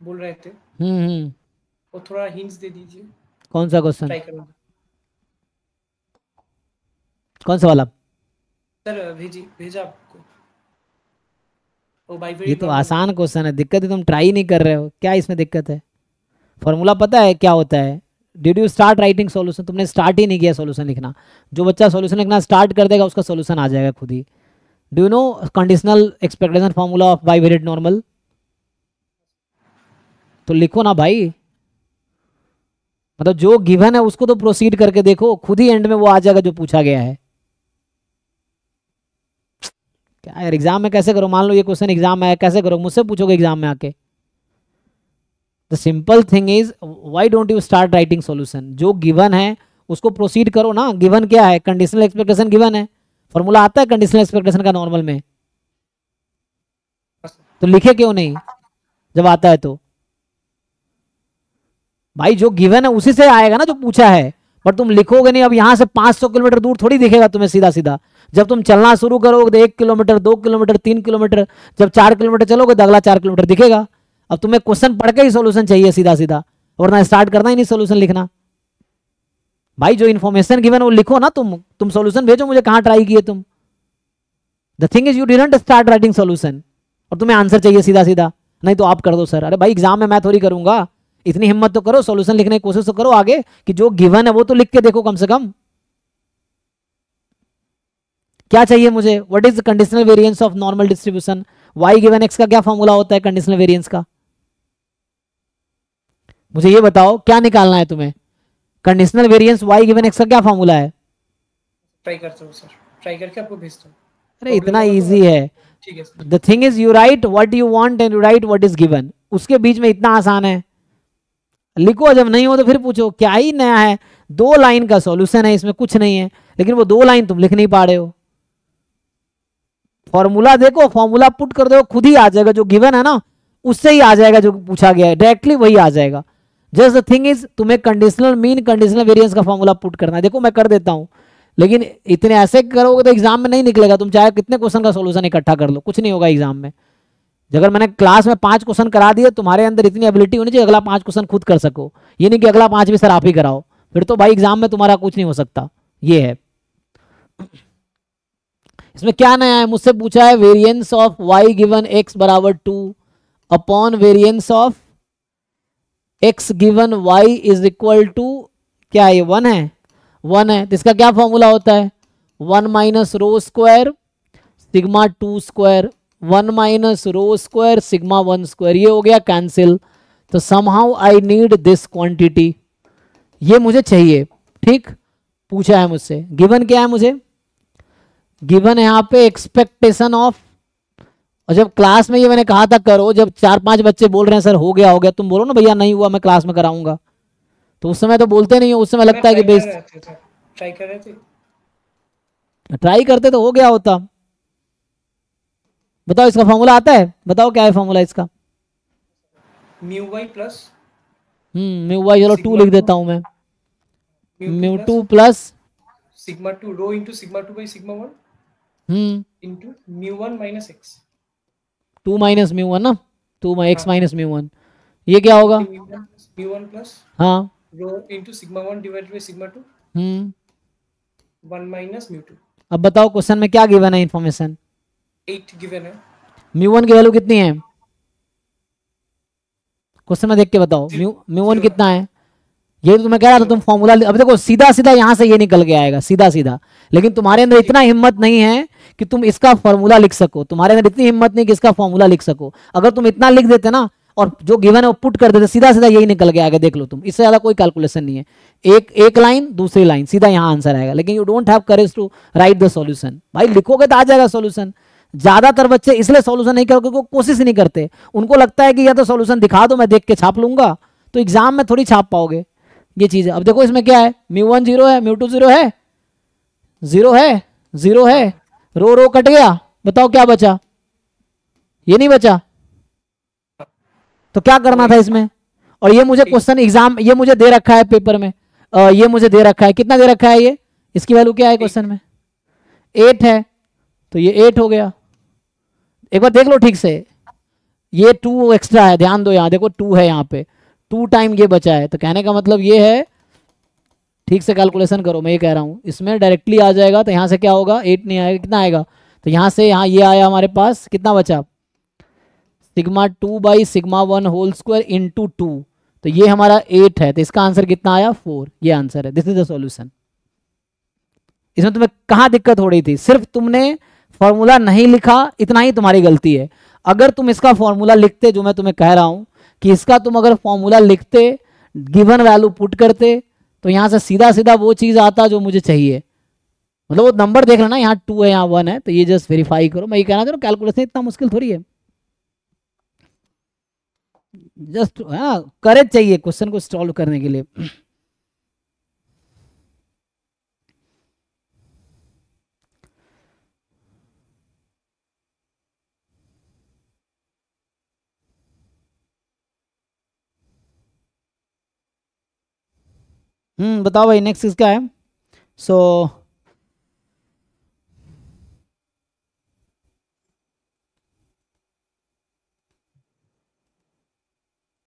बोल रहे थे, हम्म। वो थोड़ा हिंट्स दे दीजिए, कौन सा क्वेश्चन? ट्राई करूँगा। कौन सा वाला? सर भेजा आपको, वो बाई ये वेरी तो नॉर्मल आसान वाला। क्वेश्चन है, दिक्कत है तुम ट्राई नहीं कर रहे हो, क्या इसमें दिक्कत है? फॉर्मूला पता है क्या होता है? Did you start writing solution? तुमने स्टार्ट ही नहीं किया सॉल्यूशन लिखना। जो बच्चा सॉल्यूशन लिखना स्टार्ट कर देगा उसका सॉल्यूशन आ जाएगा खुद ही। Do you know conditional expectation formula of bivariate normal? तो लिखो ना भाई, मतलब जो गिवन है उसको तो प्रोसीड करके देखो, खुद ही एंड में वो आ जाएगा जो पूछा गया है। क्या यार, एग्जाम में कैसे करो? मान लो ये क्वेश्चन एग्जाम में आया, कैसे करो? मुझसे पूछोगे एग्जाम में आके? The simple thing is why don't you start writing solution? जो गिवन है उसको प्रोसीड करो ना। गिवन क्या है? कंडीशनल एक्सपेक्टेशन गिवन है। फॉर्मूला आता है कंडीशनल एक्सपेक्टेशन का नॉर्मल में, तो लिखे क्यों नहीं जब आता है तो? भाई जो गिवन है उसी से आएगा ना जो पूछा है, पर तुम लिखोगे नहीं। अब यहां से 500 किलोमीटर दूर थोड़ी दिखेगा तुम्हें सीधा सीधा। जब तुम चलना शुरू करोगे तो 1 किलोमीटर, 2 किलोमीटर, 3 किलोमीटर, जब 4 किलोमीटर चलोगे तो अगला 4 किलोमीटर दिखेगा। अब तुम्हें क्वेश्चन पढ़ के ही सोल्यूशन चाहिए सीधा सीधा, वरना स्टार्ट करना ही नहीं सोल्यूशन लिखना। भाई जो इन्फॉर्मेशन गिवन वो लिखो ना। तुम सोल्यूशन भेजो मुझे, कहाँ ट्राई किए तुम। The thing is you didn't start writing solution, और तुम्हें आंसर चाहिए सीधा सीधा। नहीं तो आप कर दो सर। अरे भाई एग्जाम में मैं थोड़ी करूंगा। इतनी हिम्मत तो करो, सॉल्यूशन लिखने की कोशिश तो करो आगे, कि जो गिवन है वो तो लिख के देखो कम से कम। क्या चाहिए मुझे? What is conditional variance of normal distribution? Y given X का क्या फॉर्मूला होता है कंडीशनल वेरिएंस का? मुझे ये बताओ क्या निकालना है तुम्हें? Conditional variance Y given X का क्या फॉर्मूला है? ट्राई करता हूँ सर, ट्राई करके आपको भेजता हूँ। अरे प्रॉब्लम इतना होगा तो इजी है। ठीक है sir. The thing is you right what you want and you right what is given, उसके बीच में इतना आसान है। लिखो, जब नहीं हो तो फिर पूछो क्या ही नया है। 2 लाइन का सॉल्यूशन है, इसमें कुछ नहीं है, लेकिन वो 2 लाइन तुम लिख नहीं पा रहे हो। फॉर्मूला देखो, फॉर्मूला पुट कर दो, खुद ही आ जाएगा। जो गिवन है ना उससे ही आ जाएगा, जो पूछा गया है डायरेक्टली वही आ जाएगा। जस्ट द थिंग इज तुम्हें कंडीशनल मीन, कंडीशनल वेरिएंस का फॉर्मूला पुट करना है। देखो मैं कर देता हूं, लेकिन इतने ऐसे करोगे तो एग्जाम में नहीं निकलेगा। तुम चाहे कितने क्वेश्चन का सोल्यूशन इकट्ठा कर लो, कुछ नहीं होगा एग्जाम में। अगर मैंने क्लास में 5 क्वेश्चन करा दिए, तुम्हारे अंदर इतनी एबिलिटी होनी चाहिए अगला 5 क्वेश्चन खुद कर सको। ये नहीं कि अगला 5 भी सर आप ही कराओ, फिर तो भाई एग्जाम में तुम्हारा कुछ नहीं हो सकता। ये है। इसमें क्या नया है? मुझसे पूछा है variance of Y given X बराबर 2 upon variance of X given Y is equal to, क्या ये 1 है? 1 है तो इसका क्या फॉर्मूला होता है? 1 minus rho square sigma 2 square, 1 minus rho square sigma 1 square. ये हो गया कैंसिल। तो somehow I need this quantity, ये मुझे चाहिए। ठीक, पूछा है मुझसे। गिवन क्या है मुझे? गिवन है यहाँ पे एक्सपेक्टेशन ऑफ। और जब क्लास में ये मैंने कहा था करो, जब 4-5 बच्चे बोल रहे हैं सर हो गया हो गया, तुम बोलो ना भैया नहीं हुआ मैं क्लास में कराऊंगा, तो उस समय तो बोलते नहीं हो। उस समय मैं लगता है कि ट्राई कर बेस्ट रहे थे सर, ट्राई कर रहे थे। ट्राई करते तो हो गया होता। बताओ इसका फॉर्मूला आता है? बताओ क्या है फॉर्मूला इसका? Mu Y plus mu Y, चलो 2 सिग्मा लिख टू, देता हूं मैं। Mu two mu plus 2 plus sigma two rho into sigma two by sigma one hmm into mu one minus X. 2 minus mu 1 ना, 2 एक्स हाँ, minus mu 1। ये क्या होगा? म्यू वन प्लस हाँ। Rho into sigma one divide by sigma two hmm 1 minus mu two. अब बताओ question में क्या गिवन है इन्फॉर्मेशन? 8 गिवन है। म्यू 1 की वैल्यू कितनी है? क्वेश्चन में देख के बताओ। म्यू म्यू 1 जीरो है। कितना है? ये तो मैं कह रहा था तुम फॉर्मूला, अब देखो सीधा सीधा यहां से ये निकल के आएगा सीधा सीधा, लेकिन तुम्हारे अंदर ठीक इतना हिम्मत नहीं है कि तुम इसका फॉर्मूला लिख सको। तुम्हारे अंदर इतनी हिम्मत नहीं कि इसका फॉर्मूला लिख सको। अगर तुम इतना लिख देते ना और जो गिवन है वो पुट कर देते, सीधा सीधा यही निकल के आएगा। देख लो तुम, इससे ज्यादा कोई कैलकुलेशन नहीं है। एक एक लाइन दूसरी लाइन सीधा यहाँ आंसर आएगा, लेकिन you don't have courage to write the solution. भाई लिखोगे तो आ जाएगा सॉल्यूशन। ज्यादातर बच्चे इसलिए सॉल्यूशन नहीं करते क्योंकि कोशिश ही नहीं करते। उनको लगता है कि या तो सॉल्यूशन दिखा दो मैं देख के छाप लूंगा, तो एग्जाम में थोड़ी छाप पाओगे। ये चीज है। अब देखो इसमें क्या है? म्यू 1 जीरो है, म्यू 2 जीरो है, जीरो है, जीरो है। हाँ। रो रो कट गया, बताओ क्या बचा? ये नहीं बचा, तो क्या करना था इसमें? और ये मुझे क्वेश्चन एग्जाम, ये मुझे दे रखा है पेपर में। ये मुझे दे रखा है, कितना दे रखा है ये? इसकी वैल्यू क्या है क्वेश्चन में? 8 है, तो ये 8 हो गया। एक बार देख लो ठीक से। ये 2 एक्स्ट्रा है, ध्यान दो, यहाँ देखो 2 है, यहाँ पे 2 टाइम ये बचा है, तो कहने का मतलब ये है, ठीक से कैलकुलेशन करो, मैं ये कह रहा हूँ, इसमें डायरेक्टली आ जाएगा तो यहाँ से क्या होगा, 8 नहीं आएगा, कितना आएगा, तो यहाँ से यहाँ ये आया हमारे पास, कितना बचा, sigma 2 by sigma 1 whole square into 2, तो ये हमारा 8 है, तो इसका आंसर कितना आया, 4, ये आंसर है, दिस इज द सॉल्यूशन। इसमें तुम्हें कहाँ दिक्कत हो रही थी, सिर्फ तुमने फॉर्मूला नहीं लिखा, इतना ही तुम्हारी गलती है। अगर तुम इसका फॉर्मूला लिखते, जो मैं तुम्हें कह रहा हूं कि इसका तुम अगर फॉर्मूला लिखते, गिवन वैल्यू पुट करते, तो यहां से सीधा सीधा वो चीज आता जो मुझे चाहिए, मतलब वो नंबर देख लेना, यहाँ 2 है यहाँ 1 है, तो ये जस्ट वेरीफाई करो, मैं ये कहना चाह रहा हूँ कैलकुलेशन इतना मुश्किल थोड़ी है, जस्ट हाँ करेज चाहिए क्वेश्चन को सॉल्व करने के लिए। बताओ भाई नेक्स्ट क्या है। सो